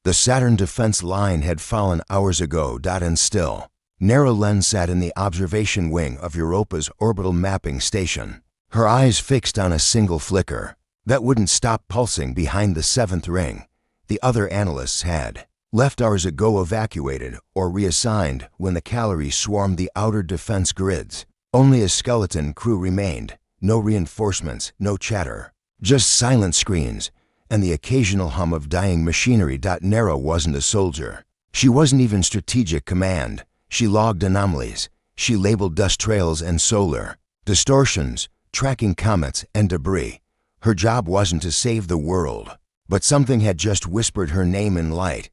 The Saturn defense line had fallen hours ago. And still, Nera Len sat in the observation wing of Europa's orbital mapping station, her eyes fixed on a single flicker that wouldn't stop pulsing behind the seventh ring. The other analysts had left hours ago, evacuated or reassigned when the calories swarmed the outer defense grids. Only a skeleton crew remained. No reinforcements, no chatter, just silent screens and the occasional hum of dying machinery. Nera wasn't a soldier. She wasn't even strategic command. She logged anomalies. She labeled dust trails and solar distortions, tracking comets and debris. Her job wasn't to save the world, but something had just whispered her name in light.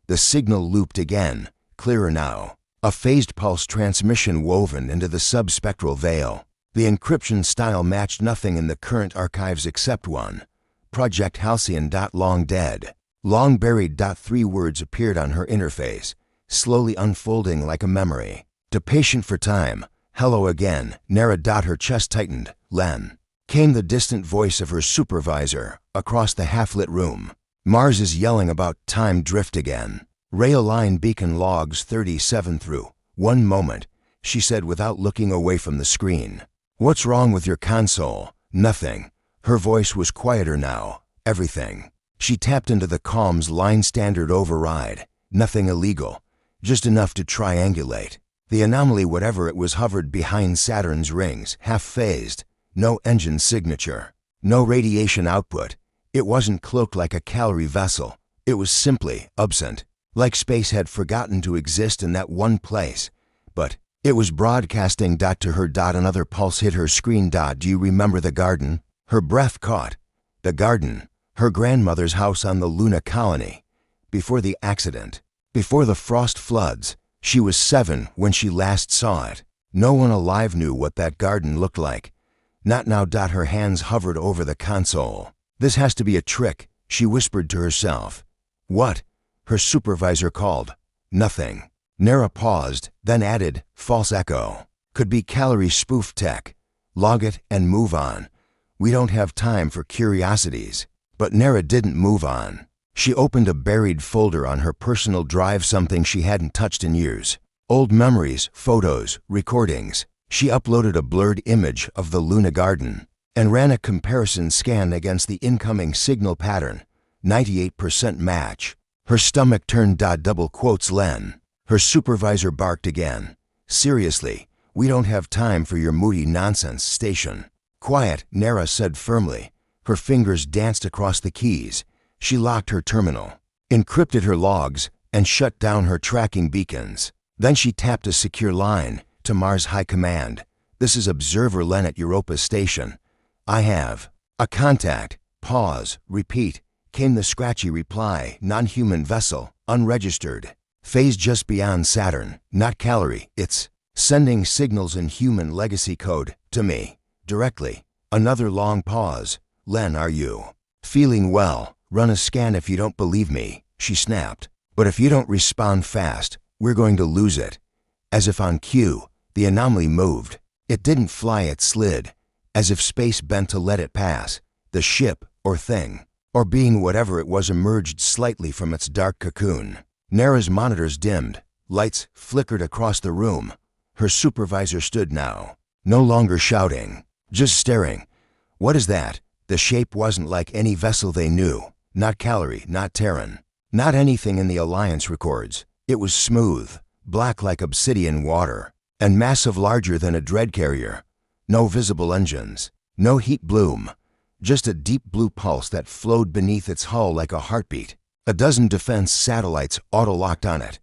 The signal looped again, clearer now, a phased pulse transmission woven into the subspectral veil. The encryption style matched nothing in the current archives except one: Project Halcyon. Long dead, long buried. 3 words appeared on her interface, slowly unfolding like a memory. To patient for time. Hello again, Nera. Her chest tightened. Len. Came the distant voice of her supervisor across the half-lit room. Mars is yelling about time drift again. Rail line beacon logs 37 through. 1 moment, she said without looking away from the screen. What's wrong with your console? Nothing. Her voice was quieter now. Everything. She tapped into the comms line. Standard override. Nothing illegal. Just enough to triangulate. The anomaly, whatever it was, hovered behind Saturn's rings, half-phased. No engine signature. No radiation output. It wasn't cloaked like a calorie vessel. It was simply absent. Like space had forgotten to exist in that one place. But it was broadcasting. To her. Another pulse hit her screen. Do you remember the garden? Her breath caught. The garden. Her grandmother's house on the Luna colony. Before the accident. Before the frost floods. She was 7 when she last saw it. No one alive knew what that garden looked like. Not now. Her hands hovered over the console. This has to be a trick, she whispered to herself. What? Her supervisor called. Nothing. Nera paused, then added, false echo. Could be calorie spoof tech. Log it and move on. We don't have time for curiosities. But Nera didn't move on. She opened a buried folder on her personal drive, something she hadn't touched in years. Old memories, photos, recordings. She uploaded a blurred image of the Luna garden and ran a comparison scan against the incoming signal pattern. 98% match. Her stomach turned. Double quotes. Len. Her supervisor barked again. Seriously, we don't have time for your moody nonsense. Station. Quiet, Nera said firmly. Her fingers danced across the keys. She locked her terminal, encrypted her logs, and shut down her tracking beacons. Then she tapped a secure line to Mars High Command. This is Observer Len at Europa Station. I have a contact. Pause. Repeat. Came the scratchy reply. Non-human vessel. Unregistered. Phase just beyond Saturn. Not calorie. It's sending signals in human legacy code to me. Directly. Another long pause. Len, are you feeling well? Run a scan if you don't believe me, she snapped. But if you don't respond fast, we're going to lose it. As if on cue, the anomaly moved. It didn't fly, it slid. As if space bent to let it pass. The ship, or thing, or being, whatever it was, emerged slightly from its dark cocoon. Nera's monitors dimmed. Lights flickered across the room. Her supervisor stood now, no longer shouting, just staring. What is that? The shape wasn't like any vessel they knew. Not calorie, not Terran, not anything in the Alliance records. It was smooth, black like obsidian water, and massive, larger than a dread carrier. No visible engines, no heat bloom, just a deep blue pulse that flowed beneath its hull like a heartbeat. A dozen defense satellites auto-locked on it.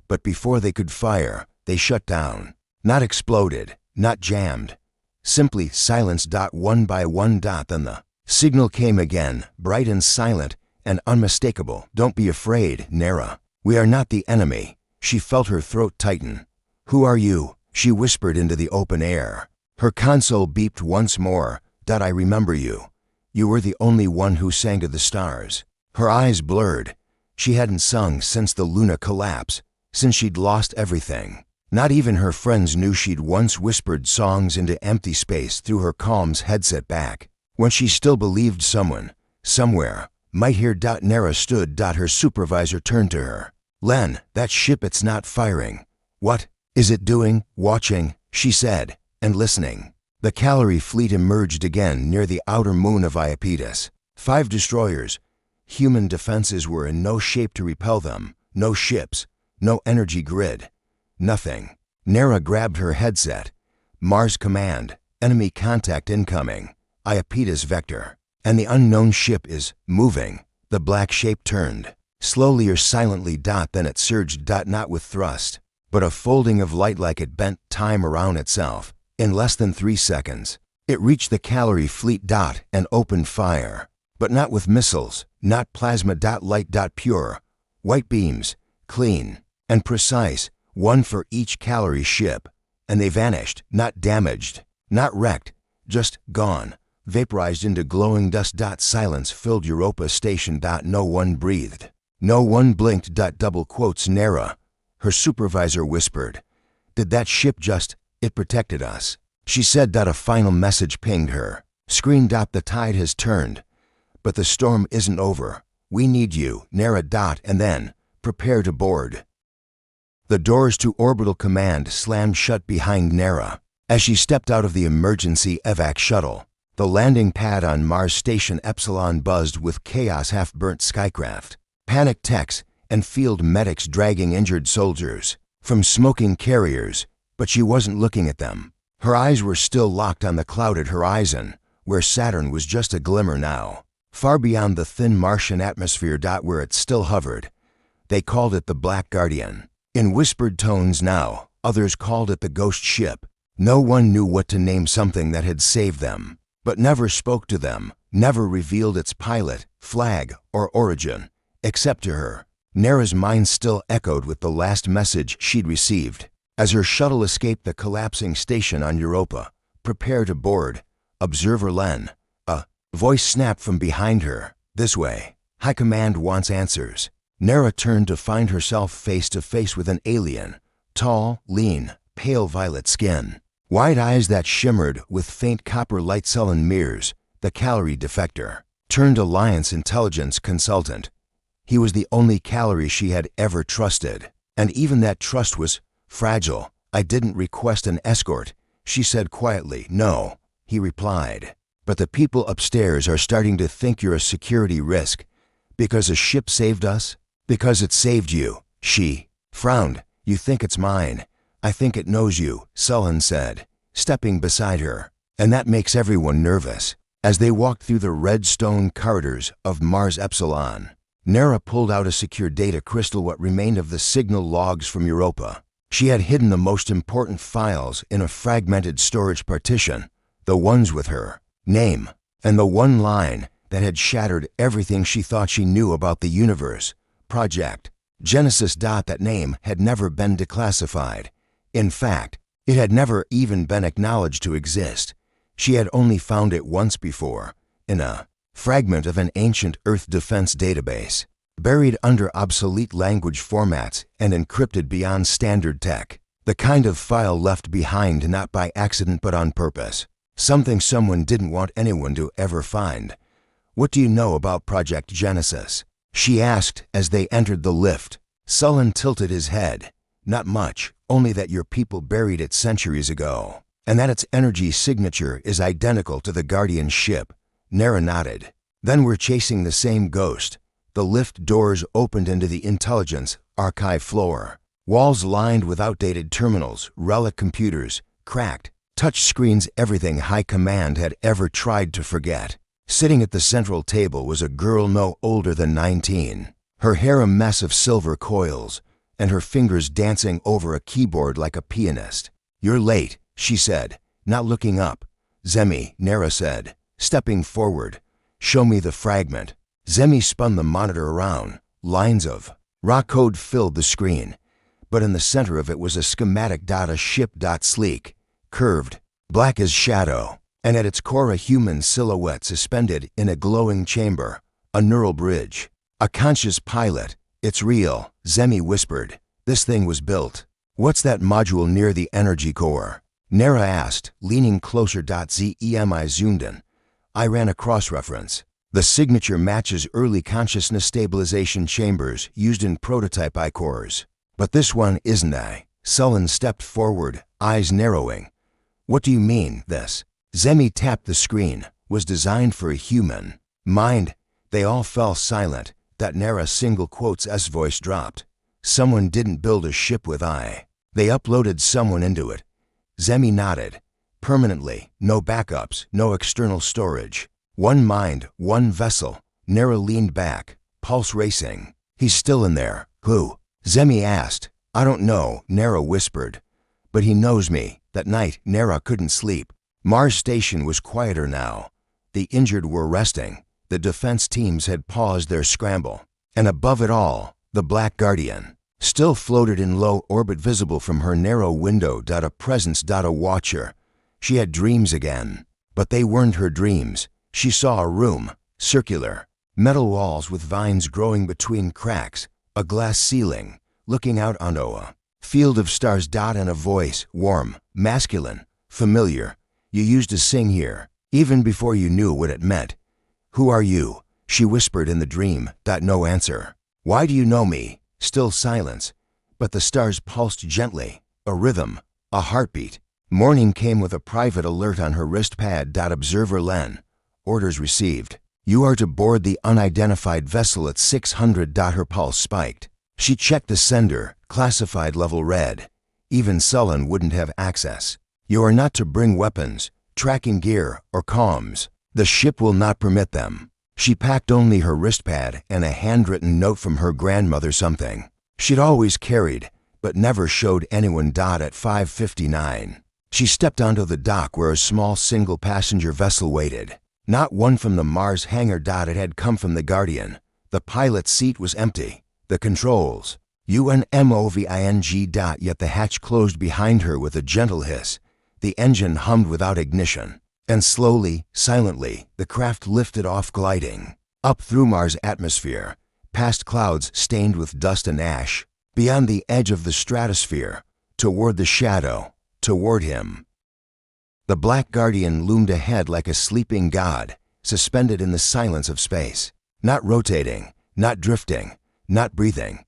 But before they could fire, they shut down. Not exploded, not jammed. Simply silenced. One by one. Then the signal came again, bright and silent and unmistakable. Don't be afraid, Nera. We are not the enemy. She felt her throat tighten. Who are you? She whispered into the open air. Her console beeped once more. I remember you. You were the only one who sang to the stars. Her eyes blurred. She hadn't sung since the Luna collapse, since she'd lost everything. Not even her friends knew she'd once whispered songs into empty space through her comms headset back, when she still believed someone, somewhere, Might hear. Nara stood. Her supervisor turned to her. Len, that ship, it's not firing. What is it doing? Watching, she said, and listening. The Calorie fleet emerged again near the outer moon of Iapetus. 5 destroyers. Human defenses were in no shape to repel them. No ships, no energy grid, nothing. Nara grabbed her headset. Mars Command, enemy contact incoming. Iapetus vector. And the unknown ship is moving. The black shape turned. Slowly or silently. Then it surged. Not with thrust, but a folding of light like it bent time around itself. In less than 3 seconds, it reached the Calorie fleet. And opened fire. But not with missiles, not plasma. Light. Pure. White beams, clean and precise, one for each Calorie ship. And they vanished, not damaged, not wrecked, just gone, vaporized into glowing dust. Silence filled Europa Station. No one breathed. No one blinked. Double quotes. Nara, her supervisor, whispered, "Did that ship just, it protected us?" She said. A final message pinged her. Screen. The tide has turned, but the storm isn't over. We need you, Nara. And then, prepare to board. The doors to Orbital Command slammed shut behind Nara. As she stepped out of the emergency evac shuttle, the landing pad on Mars Station Epsilon buzzed with chaos. Half-burnt skycraft, panicked techs, and field medics dragging injured soldiers from smoking carriers, but she wasn't looking at them. Her eyes were still locked on the clouded horizon, where Saturn was just a glimmer now. Far beyond the thin Martian atmosphere. Where it still hovered. They called it the Black Guardian. In whispered tones now, others called it the Ghost Ship. No one knew what to name something that had saved them, but never spoke to them, never revealed its pilot, flag, or origin, except to her. Nara's mind still echoed with the last message she'd received. As her shuttle escaped the collapsing station on Europa, "Prepare to board. Observer Len." Voice snapped from behind her. "This way. High Command wants answers." Nara turned to find herself face to face with an alien. Tall, lean, pale violet skin. Wide eyes that shimmered with faint copper light sullen mirrors. The Calorie defector. Turned Alliance intelligence consultant. He was the only Calorie she had ever trusted. And even that trust was fragile. "I didn't request an escort," she said quietly. "No," he replied. "But the people upstairs are starting to think you're a security risk. Because a ship saved us? Because it saved you." She frowned. "You think it's mine. I think it knows you," Sullen said, stepping beside her. "And that makes everyone nervous." As they walked through the red stone corridors of Mars Epsilon, Nara pulled out a secure data crystal, what remained of the signal logs from Europa. She had hidden the most important files in a fragmented storage partition, the ones with her name, and the one line that had shattered everything she thought she knew about the universe. Project Genesis. That name had never been declassified. In fact, it had never even been acknowledged to exist. She had only found it once before, in a fragment of an ancient Earth defense database, buried under obsolete language formats and encrypted beyond standard tech. The kind of file left behind not by accident but on purpose. Something someone didn't want anyone to ever find. "What do you know about Project Genesis?" she asked as they entered the lift. Sullen tilted his head. "Not much, only that your people buried it centuries ago, and that its energy signature is identical to the Guardian ship." Nara nodded. "Then we're chasing the same ghost." The lift doors opened into the intelligence archive floor. Walls lined with outdated terminals, relic computers, cracked touch screens, everything High Command had ever tried to forget. Sitting at the central table was a girl no older than 19, her hair a mess of silver coils, and her fingers dancing over a keyboard like a pianist. "You're late," she said, not looking up. "Zemi," Nara said, stepping forward. "Show me the fragment." Zemi spun the monitor around. Lines of raw code filled the screen, but in the center of it was a schematic. A ship. Sleek, curved, black as shadow, and at its core a human silhouette suspended in a glowing chamber, a neural bridge, a conscious pilot. "It's real," Zemi whispered. "This thing was built." "What's that module near the energy core?" Nara asked, leaning closer. Zemi zoomed in. "I ran a cross-reference. The signature matches early consciousness stabilization chambers used in prototype I-cores. But this one isn't. Sullen stepped forward, eyes narrowing. What do you mean, this? Zemi tapped the screen. Was designed for a human mind. They all fell silent. That Nara single quote's voice dropped. Someone didn't build a ship with I. They uploaded someone into it. Zemi nodded. Permanently, no backups, no external storage. One mind, one vessel. Nara leaned back, pulse racing. He's still in there. Who? Zemi asked. I don't know, Nara whispered. But he knows me. That night, Nara couldn't sleep. Mars Station was quieter now. The injured were resting. The defense teams had paused their scramble. And above it all, the Black Guardian still floated in low orbit, visible from her narrow window. A presence. A watcher. She had dreams again. But they weren't her dreams. She saw a room, circular, metal walls with vines growing between cracks, a glass ceiling, looking out onto a field of stars. And a voice, warm, masculine, familiar. You used to sing here, even before you knew what it meant. Who are you? She whispered in the dream. No answer. Why do you know me? Still silence. But the stars pulsed gently, a rhythm, a heartbeat. Morning came with a private alert on her wrist pad. Observer Len. Orders received. You are to board the unidentified vessel at 600. Her pulse spiked. She checked the sender, classified level red. Even Sullen wouldn't have access. You are not to bring weapons, tracking gear, or comms. The ship will not permit them. She packed only her wristpad and a handwritten note from her grandmother, something she'd always carried, but never showed anyone. At 5:59, she stepped onto the dock where a small single-passenger vessel waited. Not one from the Mars hangar. It had come from the Guardian. The pilot's seat was empty. The controls, UNMOVING. Yet the hatch closed behind her with a gentle hiss. The engine hummed without ignition. And slowly, silently, the craft lifted off, gliding up through Mars' atmosphere, past clouds stained with dust and ash, beyond the edge of the stratosphere, toward the shadow, toward him. The Black Guardian loomed ahead like a sleeping god, suspended in the silence of space, not rotating, not drifting, not breathing,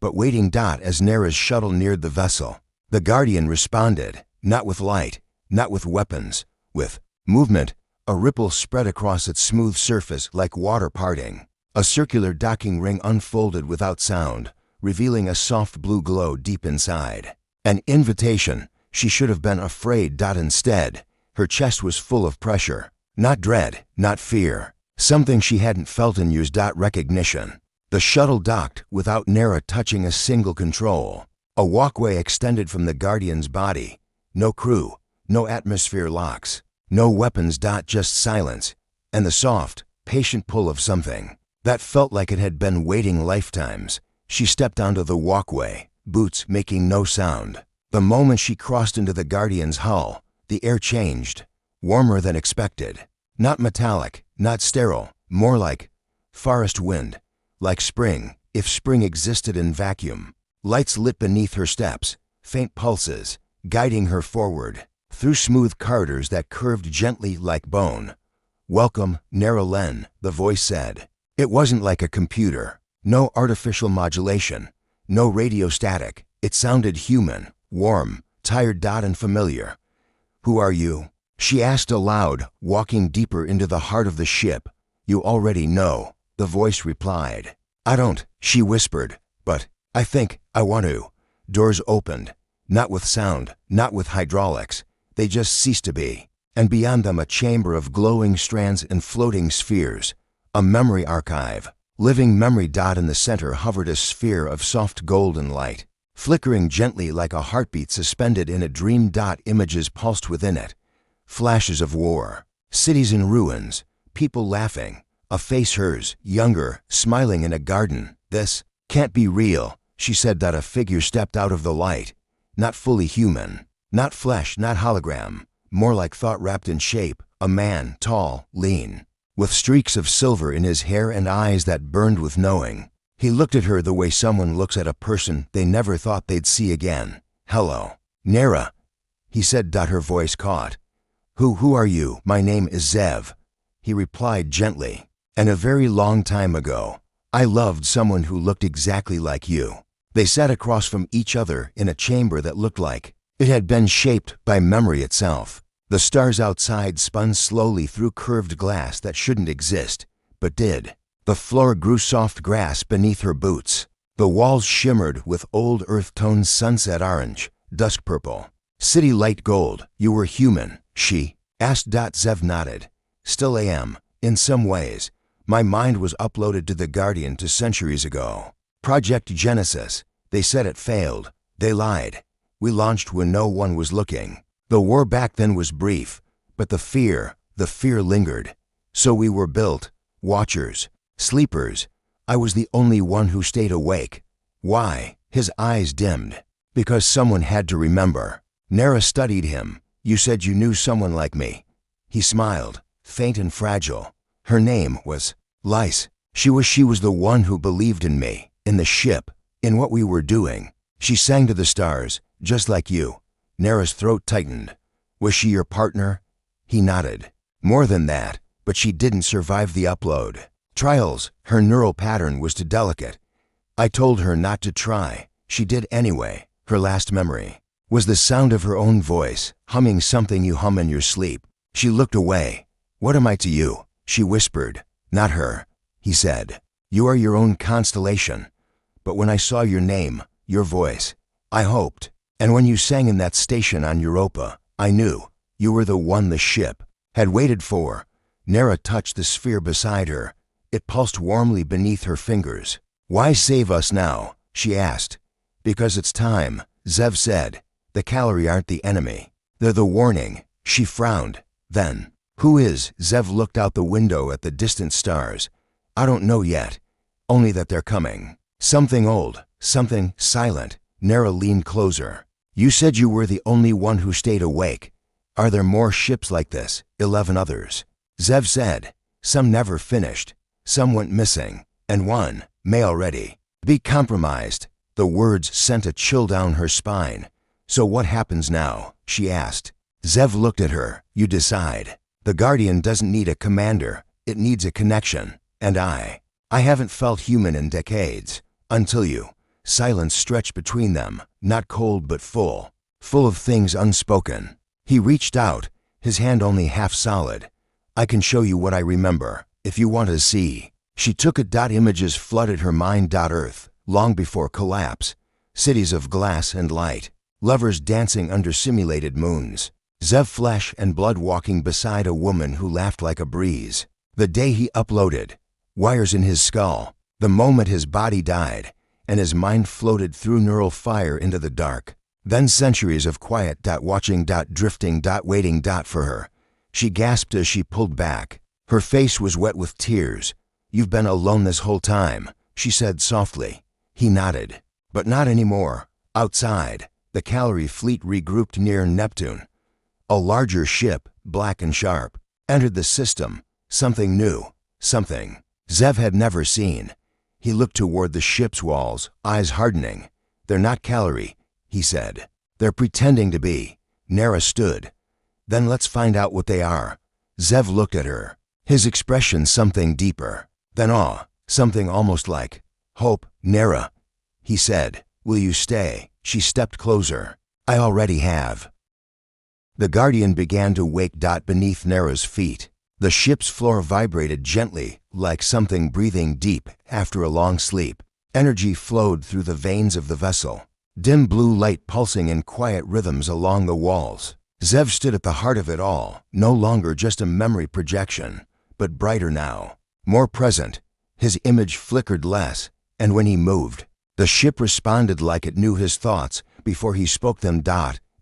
but waiting. As Nara's shuttle neared the vessel, the Guardian responded, not with light, not with weapons, with movement. A ripple spread across its smooth surface like water parting. A circular docking ring unfolded without sound, revealing a soft blue glow deep inside. An invitation. She should have been afraid. Instead, her chest was full of pressure. Not dread, not fear. Something she hadn't felt in years. Recognition. The shuttle docked without Nara touching a single control. A walkway extended from the Guardian's body. No crew, no atmosphere locks. No weapons. Just silence, and the soft, patient pull of something that felt like it had been waiting lifetimes. She stepped onto the walkway, boots making no sound. The moment she crossed into the Guardian's hull, the air changed, warmer than expected. Not metallic, not sterile, more like forest wind, like spring, if spring existed in vacuum. Lights lit beneath her steps, faint pulses, guiding her forward through smooth corridors that curved gently like bone. Welcome, Nara Len, the voice said. It wasn't like a computer. No artificial modulation. No radio static. It sounded human, warm, tired. And familiar. Who are you? She asked aloud, walking deeper into the heart of the ship. You already know, the voice replied. I don't, she whispered, but I think I want to. Doors opened. Not with sound, not with hydraulics. They just ceased to be, and beyond them a chamber of glowing strands and floating spheres, a memory archive, living memory. In the center hovered a sphere of soft golden light, flickering gently like a heartbeat suspended in a dream. Images pulsed within it, flashes of war, cities in ruins, people laughing, a face hers, younger, smiling in a garden. This can't be real, she said. A figure stepped out of the light, not fully human. Not flesh, not hologram, more like thought wrapped in shape, a man, tall, lean, with streaks of silver in his hair and eyes that burned with knowing. He looked at her the way someone looks at a person they never thought they'd see again. Hello, Nara, he said. Her voice caught. Who are you? My name is Zev, he replied gently. And a very long time ago, I loved someone who looked exactly like you. They sat across from each other in a chamber that looked like it had been shaped by memory itself. The stars outside spun slowly through curved glass that shouldn't exist, but did. The floor grew soft grass beneath her boots. The walls shimmered with old earth-toned sunset orange, dusk purple, city light gold. You were human, she asked. Zev nodded. Still am, in some ways. My mind was uploaded to the Guardian to centuries ago. Project Genesis. They said it failed. They lied. We launched when no one was looking. The war back then was brief, but the fear lingered. So we were built. Watchers. Sleepers. I was the only one who stayed awake. Why? His eyes dimmed. Because someone had to remember. Nera studied him. You said you knew someone like me. He smiled, faint and fragile. Her name was Lys. She was the one who believed in me, in the ship, in what we were doing. She sang to the stars, just like you. Nera's throat tightened. Was she your partner? He nodded. More than that, but she didn't survive the upload. Trials, her neural pattern was too delicate. I told her not to try. She did anyway. Her last memory was the sound of her own voice, humming something you hum in your sleep. She looked away. What am I to you? She whispered. Not her, he said. You are your own constellation. But when I saw your name, your voice, I hoped. And when you sang in that station on Europa, I knew you were the one the ship had waited for. Nera touched the sphere beside her. It pulsed warmly beneath her fingers. Why save us now? She asked. Because it's time, Zev said. The Calori aren't the enemy. They're the warning. She frowned. Then, who is? Zev looked out the window at the distant stars. I don't know yet. Only that they're coming. Something old, something silent. Nera leaned closer. You said you were the only one who stayed awake. Are there more ships like this? 11 others. Zev said. Some never finished. Some went missing. And one may already be compromised. The words sent a chill down her spine. So what happens now? She asked. Zev looked at her. You decide. The Guardian doesn't need a commander. It needs a connection. And I haven't felt human in decades. Until you. Silence stretched between them, not cold but full of things unspoken. He reached out, his hand only half solid. I can show you what I remember, if you want to see. She took it. Images flooded her mind. Earth, long before collapse. Cities of glass and light. Lovers dancing under simulated moons. Zev flesh and blood walking beside a woman who laughed like a breeze. The day he uploaded. Wires in his skull. The moment his body died, and his mind floated through neural fire into the dark. Then centuries of quiet. Watching. Drifting. Waiting. For her. She gasped as she pulled back. Her face was wet with tears. You've been alone this whole time, she said softly. He nodded. But not anymore. Outside, the Calori fleet regrouped near Neptune. A larger ship, black and sharp, entered the system. Something new. Something Zev had never seen. He looked toward the ship's walls, eyes hardening. They're not Calori, he said. They're pretending to be. Nera stood. Then let's find out what they are. Zev looked at her. His expression something deeper. Then awe. Something almost like hope. Nera, he said. Will you stay? She stepped closer. I already have. The Guardian began to wake. Beneath Nera's feet. The ship's floor vibrated gently, like something breathing deep after a long sleep. Energy flowed through the veins of the vessel. Dim blue light pulsing in quiet rhythms along the walls. Zev stood at the heart of it all, no longer just a memory projection, but brighter now, more present. His image flickered less, and when he moved, the ship responded like it knew his thoughts before he spoke them.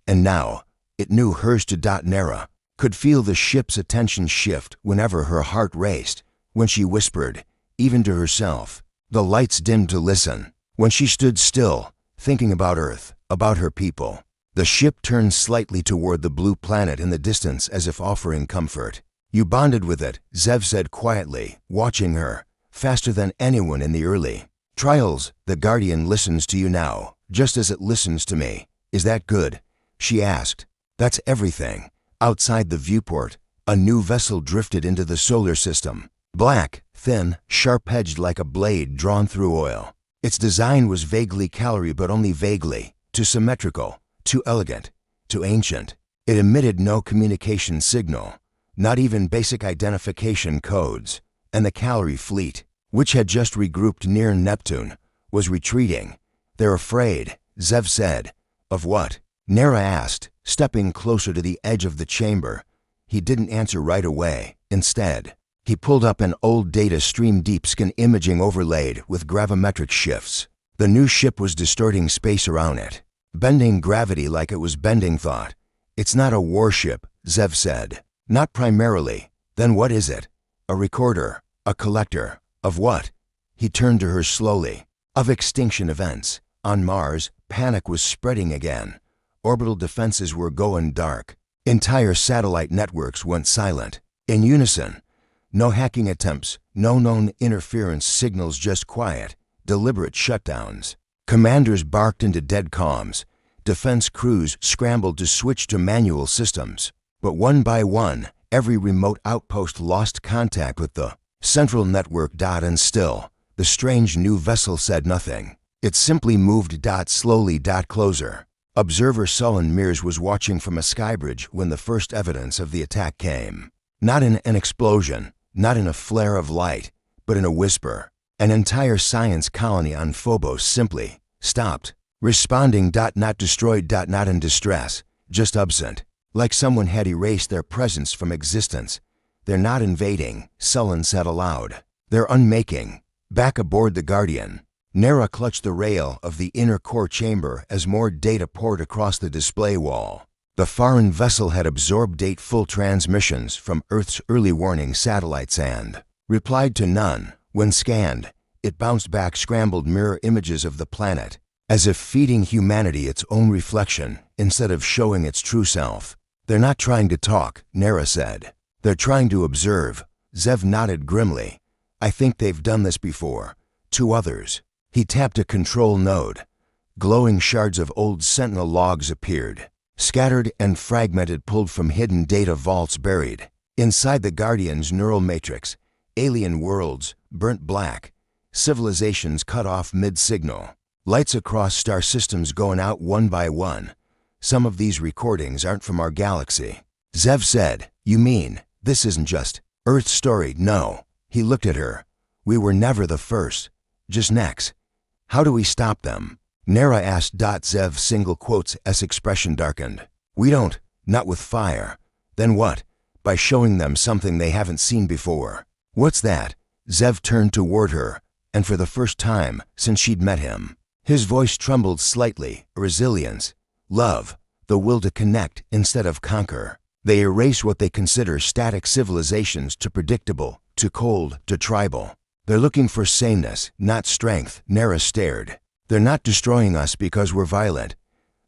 And now, it knew hers to. Nera could feel the ship's attention shift whenever her heart raced, when she whispered, even to herself. The lights dimmed to listen. When she stood still, thinking about Earth, about her people. The ship turned slightly toward the blue planet in the distance as if offering comfort. You bonded with it, Zev said quietly, watching her, faster than anyone in the early trials. The Guardian listens to you now, just as it listens to me. Is that good? She asked. That's everything. Outside the viewport, a new vessel drifted into the solar system. Black, thin, sharp-edged like a blade drawn through oil. Its design was vaguely calorie, but only vaguely, too symmetrical, too elegant, too ancient. It emitted no communication signal, not even basic identification codes, and the calorie fleet, which had just regrouped near Neptune, was retreating. "They're afraid," Zev said. "Of what?" Nera asked, stepping closer to the edge of the chamber. He didn't answer right away. Instead, he pulled up an old data stream, deep scan imaging overlaid with gravimetric shifts. The new ship was distorting space around it, bending gravity like it was bending thought. "It's not a warship," Zev said. "Not primarily. Then what is it? A recorder? A collector? Of what?" He turned to her slowly. "Of extinction events. On Mars, panic was spreading again. Orbital defenses were going dark. Entire satellite networks went silent. In unison. No hacking attempts, no known interference signals, just quiet, deliberate shutdowns. Commanders barked into dead comms. Defense crews scrambled to switch to manual systems. But one by one, every remote outpost lost contact with the central network. And still, the strange new vessel said nothing. It simply moved slowly closer. Observer Sullen Mears was watching from a skybridge when the first evidence of the attack came. Not in an explosion, not in a flare of light, but in a whisper. An entire science colony on Phobos simply stopped, responding. Not destroyed. Not in distress, just absent, like someone had erased their presence from existence. "They're not invading," Sullen said aloud. "They're unmaking." Back aboard the Guardian, Nera clutched the rail of the inner core chamber as more data poured across the display wall. The foreign vessel had absorbed 8 full transmissions from Earth's early warning satellites and replied to none. When scanned, it bounced back scrambled mirror images of the planet, as if feeding humanity its own reflection instead of showing its true self. "They're not trying to talk," Nera said. "They're trying to observe." Zev nodded grimly. "I think they've done this before. 2 others. He tapped a control node. Glowing shards of old Sentinel logs appeared, scattered and fragmented, pulled from hidden data vaults buried inside the Guardian's neural matrix. Alien worlds, burnt black. Civilizations cut off mid-signal. Lights across star systems going out one by one. Some of these recordings aren't from our galaxy." Zev said, "You mean, this isn't just Earth's story?" "No." He looked at her. "We were never the first. Just next. How do we stop them?" Nera asked. Zev single quotes S expression darkened. "We don't. Not with fire." "Then what?" "By showing them something they haven't seen before." "What's that?" Zev turned toward her, and for the first time since she'd met him, his voice trembled slightly. "Resilience. Love. The will to connect instead of conquer. They erase what they consider static civilizations to predictable, to cold, to tribal. They're looking for sameness, not strength." Nera stared. "They're not destroying us because we're violent,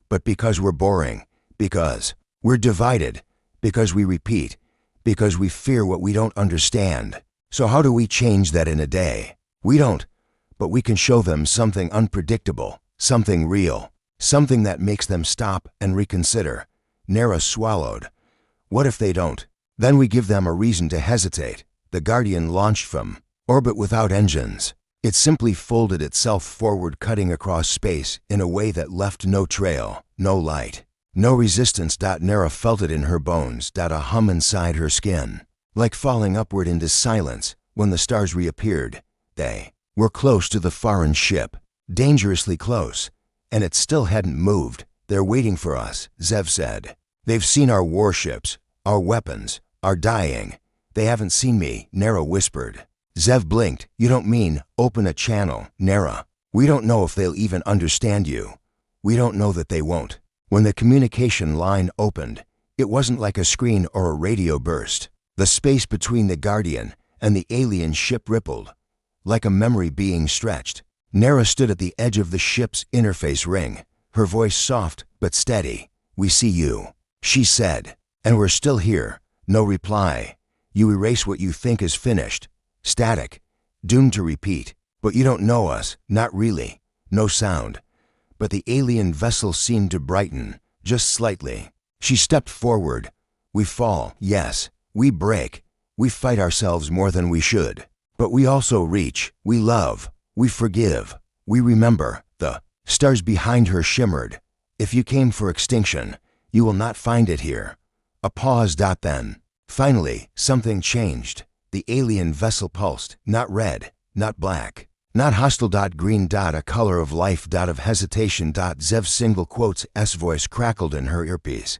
but because we're boring, because we're divided, because we repeat, because we fear what we don't understand. So how do we change that in a day? We don't, but we can show them something unpredictable, something real, something that makes them stop and reconsider." Nera swallowed. "What if they don't?" "Then we give them a reason to hesitate." The Guardian launched from orbit without engines. It simply folded itself forward, cutting across space in a way that left no trail, no light, no resistance. Nera felt it in her bones. A hum inside her skin, like falling upward into silence. When the stars reappeared, they were close to the foreign ship, dangerously close, and it still hadn't moved. "They're waiting for us," Zev said. "They've seen our warships, our weapons, our dying. They haven't seen me," Nera whispered. Zev blinked. "You don't mean open a channel?" "Nera, we don't know if they'll even understand you. We don't know that they won't." When the communication line opened, it wasn't like a screen or a radio burst. The space between the Guardian and the alien ship rippled, like a memory being stretched. Nera stood at the edge of the ship's interface ring, her voice soft but steady. "We see you," she said, "and we're still here." No reply. "You erase what you think is finished. Static, doomed to repeat. But you don't know us, not really." No sound. But the alien vessel seemed to brighten, just slightly. She stepped forward. "We fall, yes. We break. We fight ourselves more than we should. But we also reach, we love, we forgive, we remember. The stars behind her shimmered. If you came for extinction, you will not find it here. A pause. Then, finally, something changed. The alien vessel pulsed, not red, not black, not hostile. Green. A color of life. Of hesitation. Zev's single quotes S voice crackled in her earpiece.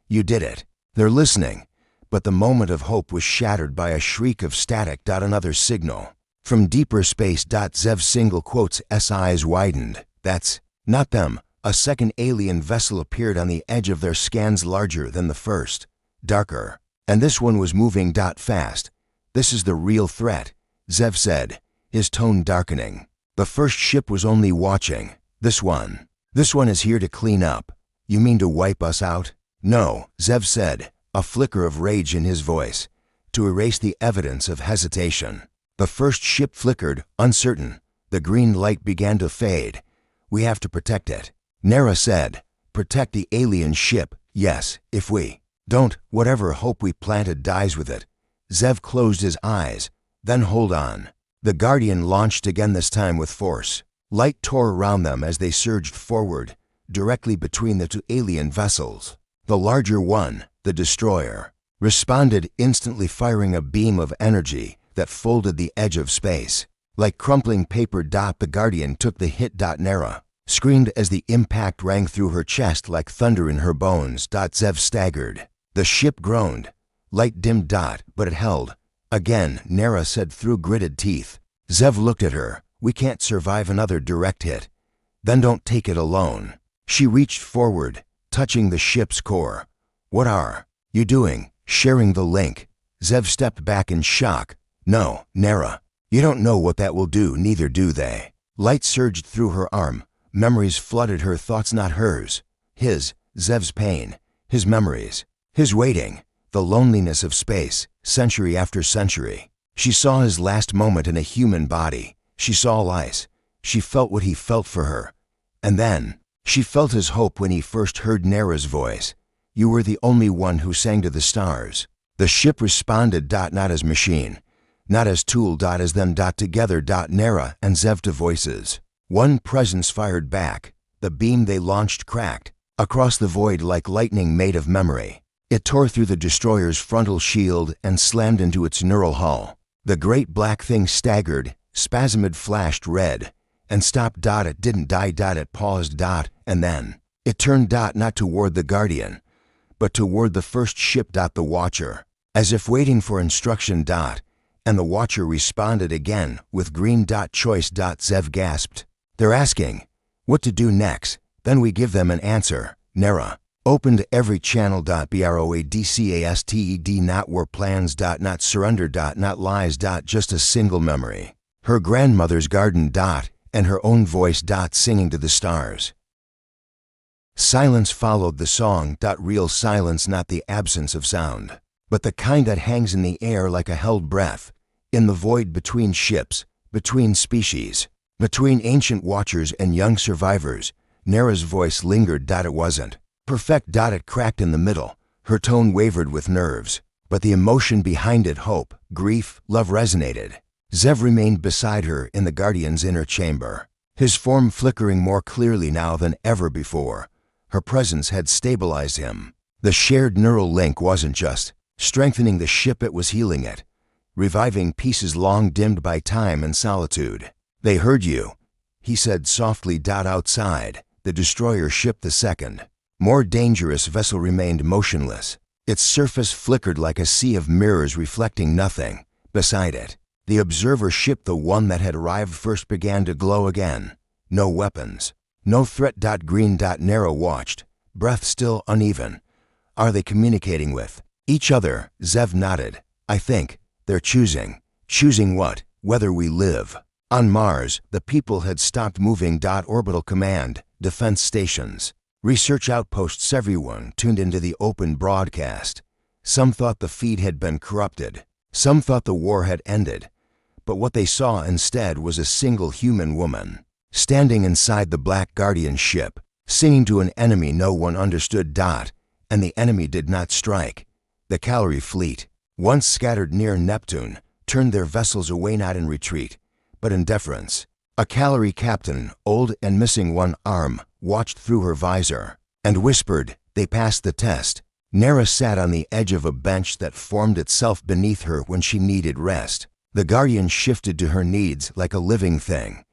You did it. They're listening. But the moment of hope was shattered by a shriek of static. Another signal. From deeper space. Zev's single quotes S eyes widened. That's not them. A second alien vessel appeared on the edge of their scans, larger than the first, darker. And this one was moving. Fast. This is the real threat, Zev said, his tone darkening. The first ship was only watching. This one is here to clean up. You mean to wipe us out? No, Zev said, a flicker of rage in his voice, to erase the evidence of hesitation. The first ship flickered, uncertain. The green light began to fade. We have to protect it. Nera said, protect the alien ship, yes, if we don't, whatever hope we planted dies with it. Zev closed his eyes. Then hold on. The Guardian launched again, this time with force. Light tore around them as they surged forward, directly between the two alien vessels. The larger one, the destroyer, responded instantly, firing a beam of energy that folded the edge of space. Like crumpling paper. The Guardian took the hit. Nera screamed as the impact rang through her chest like thunder in her bones. Zev staggered. The ship groaned. Light dimmed. But it held. Again, Nera said through gritted teeth. Zev looked at her. We can't survive another direct hit. Then don't take it alone. She reached forward, touching the ship's core. What are you doing? Sharing the link? Zev stepped back in shock. No, Nera. You don't know what that will do, neither do they. Light surged through her arm. Memories flooded her thoughts, not hers. His, Zev's pain. His memories. His waiting. The loneliness of space, century after century. She saw his last moment in a human body. She saw lice. She felt what he felt for her. And then, she felt his hope when he first heard Nera's voice. You were the only one who sang to the stars. The ship responded. Not as machine. Not as tool. As them. Together. Nera and Zev to voices. One presence fired back. The beam they launched cracked. Across the void like lightning made of memory. It tore through the destroyer's frontal shield and slammed into its neural hull. The great black thing staggered, spasmed, flashed red, and stopped. It didn't die. It paused. And then it turned. Not toward the Guardian, but toward the first ship. The Watcher, as if waiting for instruction. And the Watcher responded again with green. Choice. Zev gasped. They're asking what to do next. Then we give them an answer. Nera opened every channel. Broadcasted. Not war plans. Not surrender. Not lies. Just a single memory. Her grandmother's garden. And her own voice. Singing to the stars. Silence followed the song. Real silence, not the absence of sound, but the kind that hangs in the air like a held breath, in the void between ships, between species, between ancient watchers and young survivors. Nera's voice lingered. It wasn't perfect. It cracked in the middle. Her tone wavered with nerves, but the emotion behind it, hope, grief, love, resonated. Zev remained beside her in the Guardian's inner chamber, his form flickering more clearly now than ever before. Her presence had stabilized him. The shared neural link wasn't just strengthening the ship, it was healing it, reviving pieces long dimmed by time and solitude. They heard you, he said softly. Outside, the destroyer ship, the second, more dangerous vessel, remained motionless. Its surface flickered like a sea of mirrors reflecting nothing. Beside it, the observer ship, the one that had arrived first, began to glow again. No weapons. No threat. Green. Nera watched, breath still uneven. Are they communicating with each other? Zev nodded. I think they're choosing. Choosing what? Whether we live. On Mars, the people had stopped moving. Orbital command, defense stations, research outposts, everyone tuned into the open broadcast. Some thought the feed had been corrupted. Some thought the war had ended. But what they saw instead was a single human woman, standing inside the Black Guardian ship, singing to an enemy no one understood. And the enemy did not strike. The Calorie Fleet. once scattered near Neptune, turned their vessels away not in retreat, but in deference. A Callery captain, old and missing one arm, watched through her visor, and whispered, "They passed the test." Nera sat on the edge of a bench that formed itself beneath her when she needed rest. The Guardian shifted to her needs like a living thing.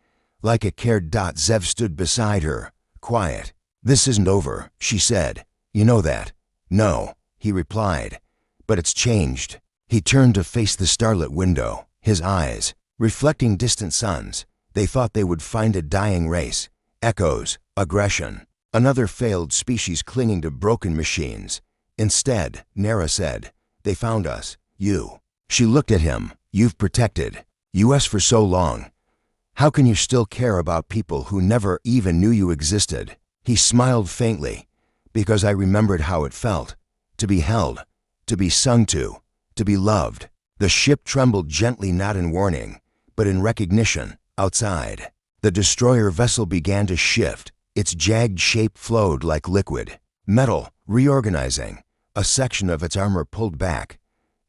Like a cared. Zev stood beside her, quiet. "This isn't over," she said. "You know that." "No," he replied. "But it's changed." He turned to face the starlit window, his eyes, reflecting distant suns. They thought they would find a dying race. Echoes, aggression, another failed species clinging to broken machines. Instead, Nera said, "They found us. You." She looked at him. "You've protected us for so long. How can you still care about people who never even knew you existed?" He smiled faintly. "Because I remembered how it felt. To be held, to be sung to be loved." The ship trembled gently, not in warning, but in recognition. Outside, the destroyer vessel began to shift. Its jagged shape flowed like liquid metal, reorganizing. A section of its armor pulled back.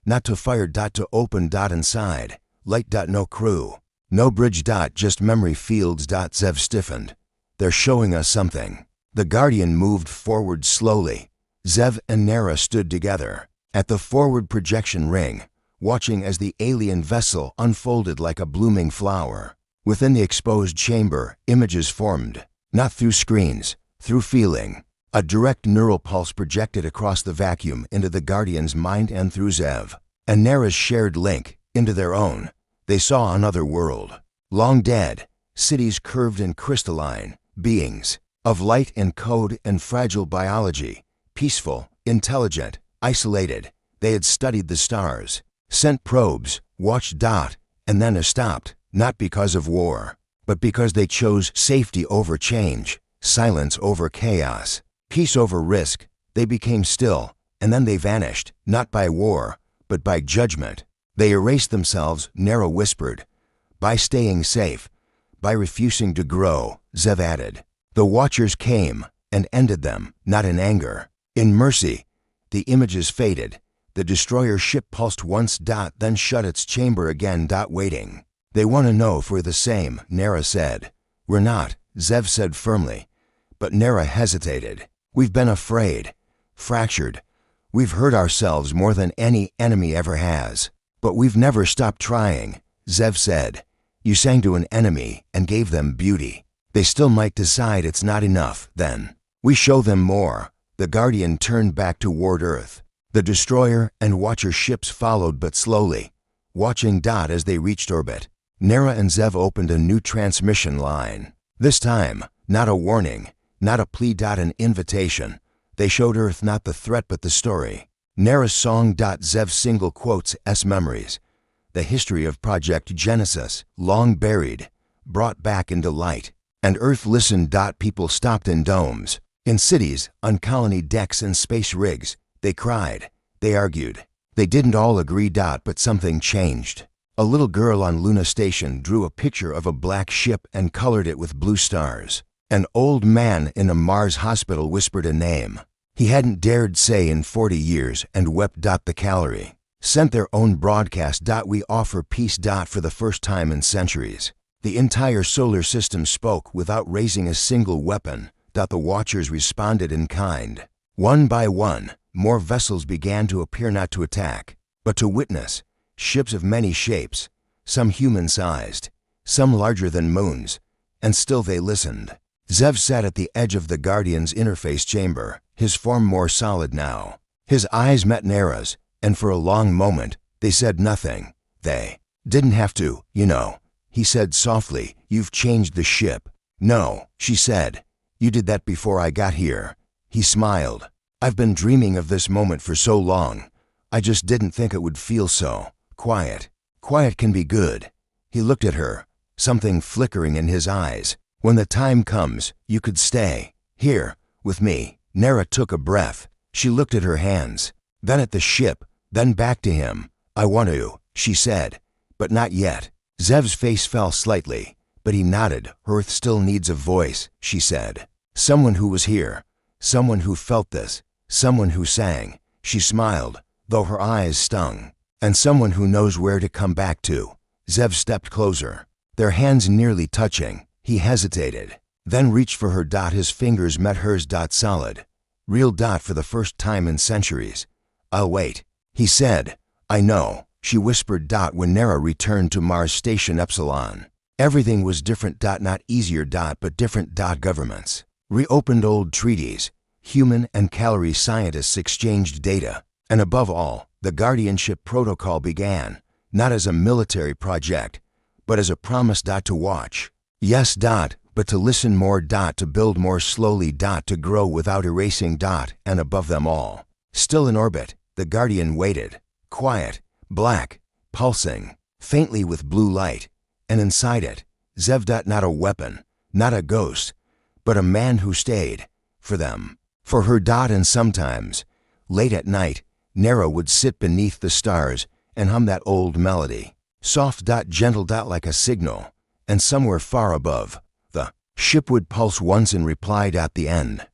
Not to fire. To open. Inside. Light. No crew. No bridge. Just memory fields. Zev stiffened. "They're showing us something." The Guardian moved forward slowly. Zev and Nera stood together at the forward projection ring, watching as the alien vessel unfolded like a blooming flower. Within the exposed chamber, images formed, not through screens, through feeling. A direct neural pulse projected across the vacuum into the Guardian's mind and through Zev and Nera's shared link into their own. They saw another world, long dead, cities curved and crystalline, beings of light and code and fragile biology, peaceful, intelligent, isolated. They had studied the stars, sent probes, watched. And then stopped, not because of war, but because they chose safety over change, silence over chaos, peace over risk. They became still, and then they vanished, not by war, but by judgment. They erased themselves, Nera whispered. By staying safe, by refusing to grow, Zev added. The Watchers came and ended them, not in anger, in mercy. The images faded. The destroyer ship pulsed once. Then shut its chamber again. Waiting. They want to know if we're the same, Nera said. We're not, Zev said firmly. But Nera hesitated. We've been afraid, fractured. We've hurt ourselves more than any enemy ever has. But we've never stopped trying, Zev said. You sang to an enemy and gave them beauty. They still might decide it's not enough, then. We show them more. The Guardian turned back toward Earth. The destroyer and Watcher ships followed but slowly, watching as they reached orbit. Nera and Zev opened a new transmission line. This time, not a warning, not a plea. An invitation. They showed Earth not the threat but the story. Nera's song. Zev single quotes S memories. The history of Project Genesis, long buried, brought back into light. And Earth listened. People stopped in domes, in cities, on colony decks and space rigs. They cried, they argued. They didn't all agree. But something changed. A little girl on Luna Station drew a picture of a black ship and colored it with blue stars. An old man in a Mars hospital whispered a name he hadn't dared say in 40 years and wept. The Callery sent their own broadcast. We offer peace. For the first time in centuries, the entire solar system spoke without raising a single weapon. The Watchers responded in kind. One by one, more vessels began to appear, not to attack, but to witness. Ships of many shapes, some human-sized, some larger than moons, and still they listened. Zev sat at the edge of the Guardian's interface chamber, his form more solid now. His eyes met Nera's, and for a long moment, they said nothing. They didn't have to, you know. He said softly, You've changed the ship. No, she said. You did that before I got here. He smiled. I've been dreaming of this moment for so long. I just didn't think it would feel so quiet. Quiet can be good. He looked at her, something flickering in his eyes. When the time comes, you could stay here with me. Nera took a breath. She looked at her hands, then at the ship, then back to him. I want to, she said, but not yet. Zev's face fell slightly, but he nodded. Earth still needs a voice, she said. Someone who was here, someone who felt this, someone who sang. She smiled, though her eyes stung. And someone who knows where to come back to. Zev stepped closer. Their hands nearly touching, he hesitated, then reached for her. His fingers met hers. Solid. Real. For the first time in centuries. I'll wait, he said. I know, she whispered. When Nera returned to Mars Station Epsilon, everything was different. Not easier. But different. Governments reopened old treaties. Human and calorie scientists exchanged data. And above all, the guardianship protocol began, not as a military project, but as a promise. To watch. Yes. But to listen more. To build more slowly. To grow without erasing. And above them all, still in orbit, the Guardian waited. Quiet, black, pulsing, faintly with blue light. And inside it, Zev. Not a weapon, not a ghost, but a man who stayed. For them. For her. And sometimes, late at night, Nera would sit beneath the stars and hum that old melody. Soft. Gentle. Like a signal. And somewhere far above, the ship would pulse once in reply. The end.